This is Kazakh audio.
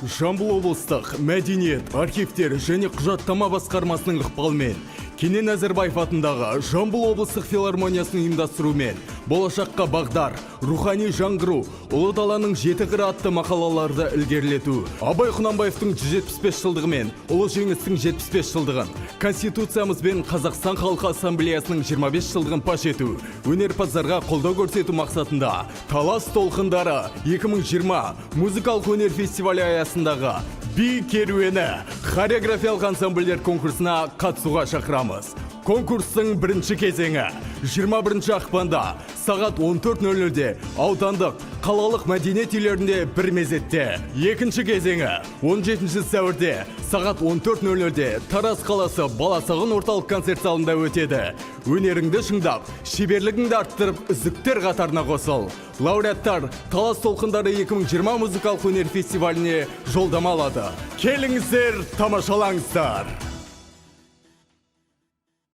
Жамбыл облыстық мәдениет, архивтер және құжаттама басқармасының ықпалымен Кенен Әзірбаев атындағы Жамбыл облыстық филармониясының ұйымдастыруымен болашаққа бағдар, рухани жаңғыру, ұлы даланың жеті қыры атты мақалаларды ілгерілету, Абай Құнанбаевтың 175 жылдығы мен ұлы жеңістің 75 жылдығын, Конституциямыз бен Қазақстан Халқы Ассамблеясының 25 жылдығын паш ету, өнерпаздарға қолдау көрсету мақсатында Талас толқындары 2020 музыкалық өнер фестивалі аясындағы Би керуені хореографиялық ансамбльдер конкурсына қатысуға шақырамыз. Конкурстың бірінші кезеңі 21 ақпанда сағат 14:00-де аудандық қалалық мәдениет үйлерінде бір мезетте. Екінші кезеңі 17 сәуірде сағат 14:00-де Тараз қаласы Баласағұн орталық концерт залында өтеді. Өнеріңді шыңдап, шеберлігіңді арттырып, үздіктер қатарына қосыл. Лауреаттар Талас толқындары 2020 музыкалық өнер фестиваліне жолдама алады. Келіңіздер, тамашалаңыздар.